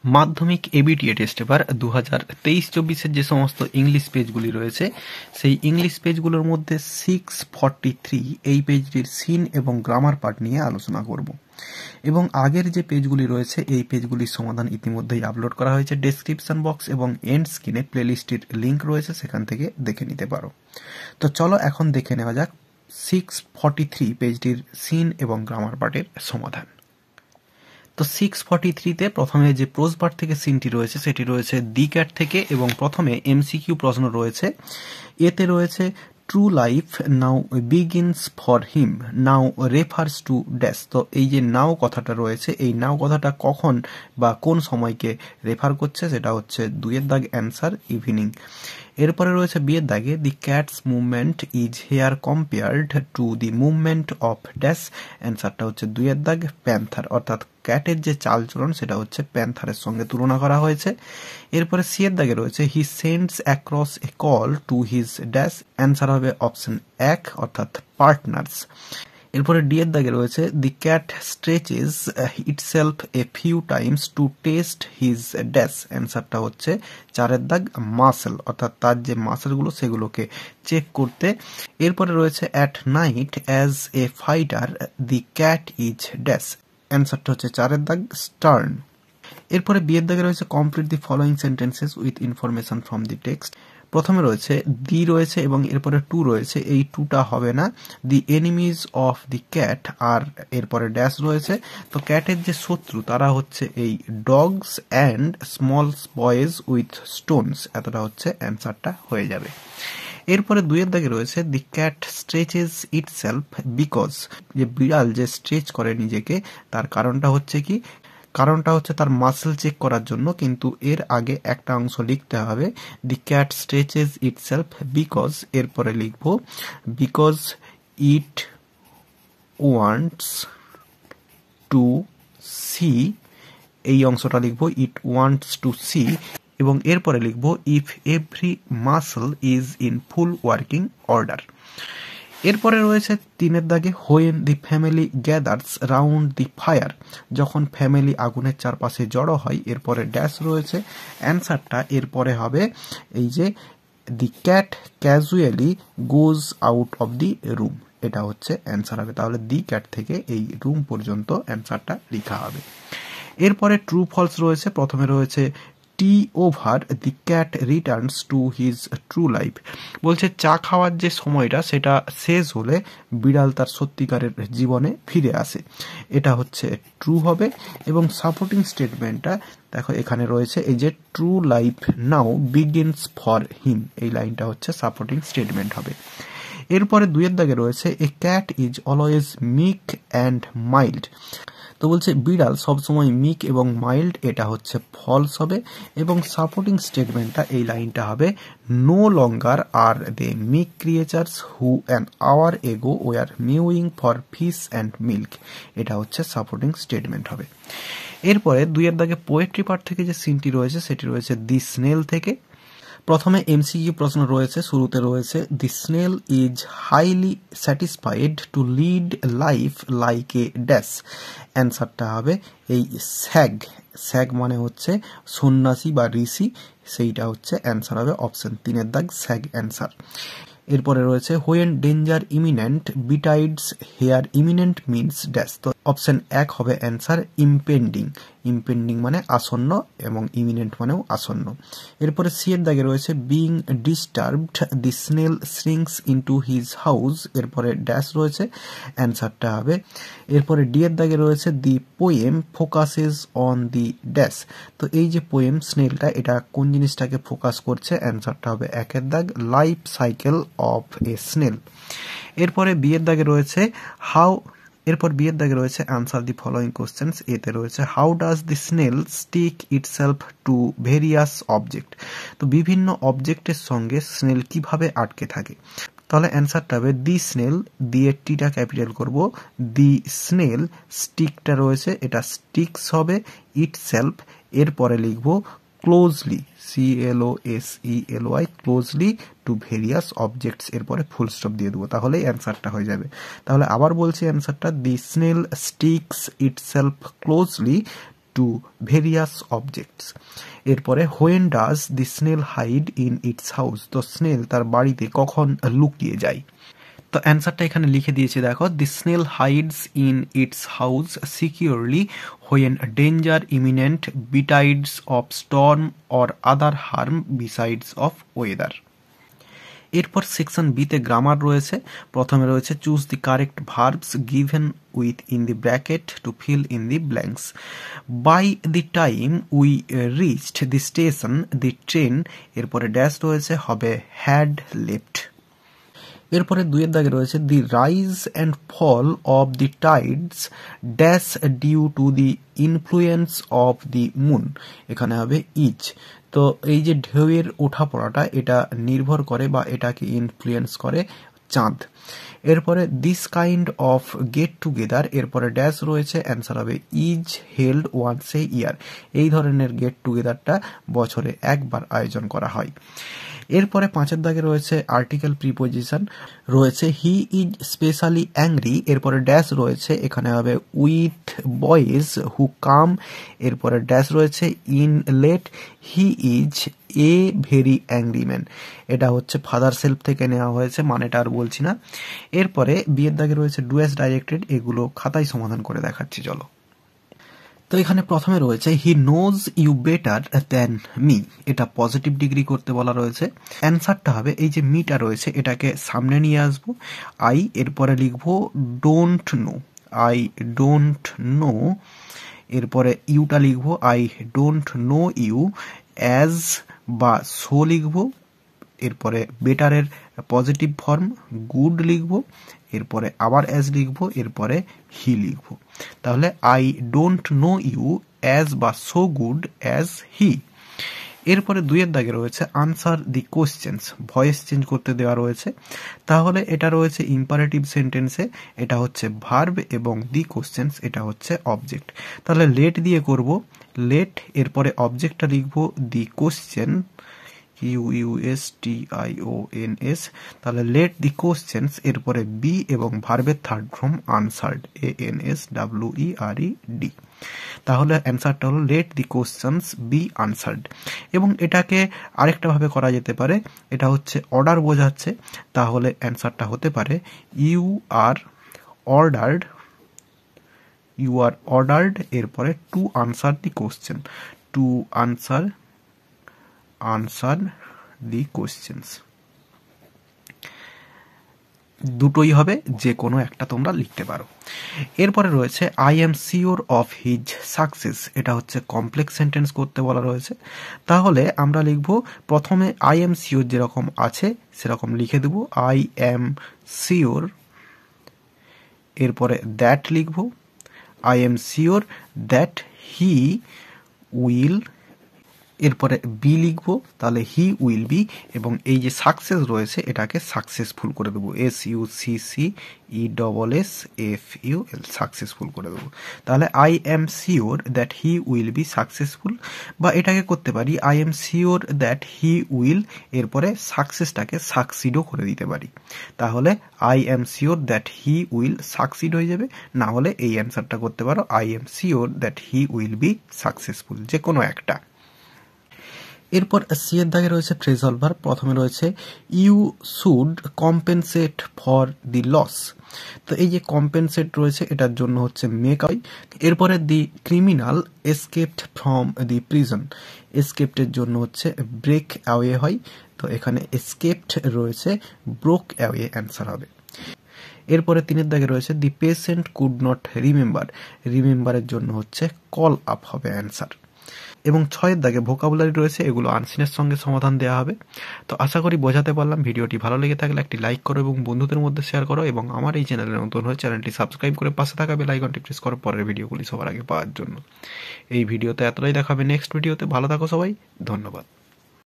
মাধ্যমিক ABTA test paper 2023-24 যে সমস্ত ইংলিশ পেজগুলি রয়েছে সেই ইংলিশ পেজগুলোর মধ্যে 643 এই পেজটির সিন এবং গ্রামার পার্ট নিয়ে আলোচনা করব এবং আগের যে পেজগুলি রয়েছে এই পেজগুলির সমাধান ইতিমধ্যেই আপলোড করা হয়েছে। ডেসক্রিপশন বক্স এবং এন্ড স্ক্রিনে প্লেলিস্টের লিঙ্ক রয়েছে, সেখান থেকে দেখে নিতে পারো। তো চলো এখন দেখে নেওয়া যাক 643 পেজটির সিন এবং গ্রামার পার্টের সমাধান। তো 643-তে প্রথমে যে প্রোজ পার্ট থেকে সিনটি রয়েছে সেটি রয়েছে দি ক্যাট থেকে এবং প্রথমে এমসিকিউ প্রশ্ন রয়েছে। এতে রয়েছে true life now begins for him now refers to dash. তো এই যে নাও কথাটা রয়েছে, এই নাও কথাটা কখন বা কোন সময়কে রেফার করছে সেটা হচ্ছে 2-এর দাগ অ্যান্সার ইভিনিং। এরপরে রয়েছে বিয়ের দাগে the cat's movement is here compared to the movement of dash. অ্যান্সারটা হচ্ছে 2-এর দাগ প্যান্থার, অর্থাৎ ক্যাটের যে চালচলন সেটা হচ্ছে প্যান্থারের সঙ্গে তুলনা করা হয়েছে। এরপরে সি এর দাগে রয়েছে he sends across a call to his dash. Answer হবে অপশন 1 অর্থাৎ পার্টনার্স। এরপরে ডি এর দাগে রয়েছে the cat stretches itself a few times to test his dash. অ্যান্সারটা হচ্ছে 4-এর দাগ মাসেল, অর্থাৎ তার যে মাসেলগুলো সেগুলোকে চেক করতে। এরপরে রয়েছে at night as a fighter the cat is dash. অ্যান্সারটা হচ্ছে 4-এর দাগ স্টার্ন। এরপরে বি এর দাগে রয়েছে complete the following sentences with information from the text. প্রথমে রয়েছে দি রয়েছে এবং এরপরে টু রয়েছে, এই টুটা হবে না। দি এনিমিজ অফ দি ক্যাট আর এরপরে ড্যাশ রয়েছে। তো ক্যাটের যে শত্রু তারা হচ্ছে এই dogs and small boys with Stones. এতটা হচ্ছে অ্যান্সারটা হয়ে যাবে। এরপরে 2-এর দাগে রয়েছে the cat stretches itself because. যে বিড়াল যে স্ট্রেচ করে নিজেকে তার কারণটা হচ্ছে কি? কারণটা হচ্ছে তার মাসেল চেক করার জন্য, কিন্তু এর আগে একটা অংশ লিখতে হবে the cat stretches itself because. এরপরে লিখব because it wants to see, এই অংশটা লিখব ইট ওয়ান্টস টু সি। এবং এরপরে লিখব if every muscle is in full working order. এরপরে রয়েছে 3-এর দাগে when the family gathers round the fire. যখন ফ্যামিলি আগুনের চারপাশে জড়ো হয়। এরপরে ড্যাশ রয়েছে। অ্যান্সারটা এরপরে হবে এই যে the cat casually goes out of the room. এটা হচ্ছে অ্যান্সার হবে। তাহলে দি ক্যাট থেকে এই রুম পর্যন্ত অ্যান্সারটা লেখা হবে। এরপরে ট্রু ফলস রয়েছে। প্রথমে রয়েছে টি over the cat returns to his true life. বলছে চা খাওয়ার যে সময়টা সেটা শেষ হলে বিড়াল তার সত্যিকারের জীবনে ফিরে আসে। এটা হচ্ছে ট্রু হবে। এবং সাপোর্টিং স্টেটমেন্টটা দেখো এখানে রয়েছে এই যে true life now begins for him, এই লাইনটা হচ্ছে সাপোর্টিং স্টেটমেন্ট হবে। এরপরে 2-এর দাগে রয়েছে a cat is always meek and mild. তো বলছে বিড়াল সবসময় মিক এবং মাইল্ড, এটা হচ্ছে ফলস হবে। এবং সাপোর্টিং স্টেটমেন্টটা এই লাইনটা হবে no longer are they meek creatures who an hour ago were mewing for fish and milk. এটা হচ্ছে সাপোর্টিং স্টেটমেন্ট হবে। এরপরে 2-এর দাগে পোয়েট্রি পার্ট থেকে যে সিনটি রয়েছে সেটি রয়েছে দি স্নেল থেকে। প্রথমে এমসিকিউ প্রশ্ন রয়েছে। শুরুতে রয়েছে the snail is highly satisfied to lead life like a dash. অ্যান্সারটা হবে এই স্যাগ। স্যাগ মানে হচ্ছে সন্ন্যাসী বা ঋষি, সেইটা হচ্ছে অ্যান্সার হবে অপশন 3-এর দাগ স্যাগ অ্যান্সার। এরপরে রয়েছে when danger imminent betides here imminent means dash. তো অপশন 1 হবে অ্যান্সার ইমপেন্ডিং। ইমপেন্ডিং মানে আসন্ন এবং ইমিনেন্ট মানেও আসন্ন। এরপরে সি এর দাগে রয়েছে বিং ডিস্টার্বড দি স্নেল শ্রিঙ্কস ইনটু হিজ হাউস। এরপরে ড্যাশ রয়েছে, অ্যান্সারটা হবে। এরপরে ডি এর দাগে রয়েছে the poem focuses on the dash. তো এই যে পোয়েম স্নেলটা এটা কোন জিনিসটাকে ফোকাস করছে? অ্যান্সারটা হবে 1-এর দাগ life cycle of a snail. এরপরে বি এর দাগে রয়েছে আনসার দি ফলোয়িং কোশ্চেন্স। এতে রয়েছে how does the snail stick itself to various object. তো বিভিন্ন অবজেক্টের সঙ্গে স্নেল কিভাবে আটকে থাকে? তাহলে অ্যান্সারটা হবে দি স্নেল, দিয়ে টিটা ক্যাপিটাল করব, দি স্নেল স্টিকটা রয়েছে এটা স্টিক্স হবে ইটসেলফ। এরপরে লিখব closely CLOSELY closely to various objects. এরপরে ফুল স্টপ দিয়ে দেবো, তাহলেই অ্যান্সারটা হয়ে যাবে। তাহলে আবার বলছি অ্যান্সারটা the snail sticks itself closely to various objects. এরপরে when does the snail hide in its house, তো স্নেল তার বাড়িতে কখন লুকিয়ে যায়। তো অ্যান্সারটা এখানে লিখে দিয়েছি দেখো, the snail hides in its house securely when danger imminent betides of storm or other harm besides of weather. এরপর সেকশন বিতে গ্রামার রয়েছে। প্রথমে রয়েছে choose the correct verbs given with in the bracket to fill in the blanks. By the time we reached the station the train, এরপরে dash রয়েছে হবে had left. এরপরে দুইয়ের দাগে রয়েছে the rise and fall of the Tides dash due to the influence of the moon, এখানে হবে each. তো এই যে ঢেউয়ের ওঠা পড়াটা এটা নির্ভর করে বা এটাকে ইনফ্লুয়েন্স করে চাঁদ। এরপরে this kind of get together, এরপরে ড্যাশ রয়েছে, অ্যান্সার হবে ইজ হেল্ড ওয়ান্স এ ইয়ার, এই ধরনের গেট টুগেদারটা বছরে একবার আয়োজন করা হয়। এরপরে পাঁচের দাগে রয়েছে আর্টিকেল প্রিপোজিশন রয়েছে হি ইজ স্পেশালি অ্যাংরি, এরপরে ড্যাশ রয়েছে, এখানে হবে উইথ বয়েজ হু কাম, এরপরে ড্যাশ রয়েছে in let he is a very angry man, এটা হচ্ছে ফাদার সেলফ থেকে নেওয়া হয়েছে, মানেটা আর বলছি না। এরপরে বিয়ের দাগে রয়েছে ডু অ্যাজ ডাইরেক্টেড, এগুলো খাতায় সমাধান করে দেখাচ্ছি চলো। তো এখানে প্রথমে রয়েছে he knows you better than me, এটা পজিটিভ ডিগ্রি করতে বলা রয়েছে। অ্যান্সারটা হবে এই যে মিটা রয়েছে এটাকে সামনে নিয়ে আসবো, আই, এরপরে লিখবো don't know, I don't know, এরপরে ইউটা লিখবো I don't know you, as বা সো লিখবো, এরপরে বেটারের পজিটিভ ফর্ম গুড লিখবো, এরপরে আবার অ্যাজ লিখবো, এরপরে হি লিখবো। তাহলে I don't know you as বা সো গুড অ্যাজ হি। এরপরে দুইয়ের দাগে রয়েছে answer the questions, voice change করতে দেওয়া রয়েছে। তাহলে এটা রয়েছে ইম্পারেটিভ সেন্টেন্সে, এটা হচ্ছে ভার্ব এবং দি কোশ্চেন্স এটা হচ্ছে অবজেক্ট। তাহলে লেট দিয়ে করব, লেট, এরপরে অবজেক্টটা লিখবো দি কোশ্চেন, QUSTIONS, তাহলে লেট দি কোশ্চেন্স, এরপরে বি এবং ভার্বের থার্ড ফর্ম আনসার্ড, ANSWERED। তাহলে অ্যান্সারটা হলো let the questions be answered. এবং এটাকে আরেকটা ভাবে করা যেতে পারে, এটা হচ্ছে অর্ডার বোঝাচ্ছে, তাহলে অ্যান্সারটা হতে পারে ইউ আর অর্ডার্ড, এরপরে to answer the question, to answer the questions, দুটোই হবে, যে কোনো একটা তোমরা লিখতে পারো। এরপরে রয়েছে I am sure of his success, এটা হচ্ছে কমপ্লেক্স সেন্টেন্স করতে বলা রয়েছে। তাহলে আমরা লিখব প্রথমে আই এম শিওর যেরকম আছে সেরকম লিখে দেব, আই এম শিওর, এরপরে দ্যাট লিখব, I am sure that he will, এরপরে বি লিখবো, তাহলে হি উইল বি, এবং এই যে সাকসেস রয়েছে এটাকে সাকসেসফুল করে দেবো, SUCCESSFUL, সাকসেসফুল করে দেবো। তাহলে I am sure that he will be successful, বা এটাকে করতে পারি I am sure that he will, এরপরে সাকসেসটাকে সাকসিডও করে দিতে পারি। তাহলে I am sure that he will succeed হয়ে যাবে, না হলে এই অ্যান্সারটা করতে পারো I am sure that he will be successful, যে কোনো একটা। এরপর সি এর দাগে রয়েছে ফ্রেজাল ভার্ব, প্রথমে রয়েছে you should compensate for the loss, তো এই যে কম্পেনসেট রয়েছে এটার জন্য হচ্ছে মেক হয়। এরপরে the criminal escaped from the prison, এসকেপডের জন্য হচ্ছে ব্রেক অ্যাওয়ে হয়, তো এখানে এসকেপড রয়েছে, ব্রোক অ্যাওয়ে অ্যান্সার হবে। এরপরে তিনের দাগে রয়েছে the patient could not remember, রিমেম্বারের জন্য হচ্ছে কল আপ হবে অ্যান্সার। এবং ছয়ের দাগে ভোকাবুলারি রয়েছে, এগুলো আনসিনের সঙ্গে সমাধান দেওয়া হবে। তো আশা করি বোঝাতে পারলাম। ভিডিওটি ভালো লেগে থাকলে একটি লাইক করো এবং বন্ধুদের মধ্যে শেয়ার করো, এবং আমার এই চ্যানেলে নতুন হয়ে চ্যানেলটি সাবস্ক্রাইব করে পাশে থাকা বেল আইকনটি প্রেস করো পরের ভিডিওগুলি সবার আগে পাওয়ার জন্য। এই ভিডিওতে এতটাই, দেখাবে নেক্সট ভিডিওতে। ভালো থাকো সবাই, ধন্যবাদ।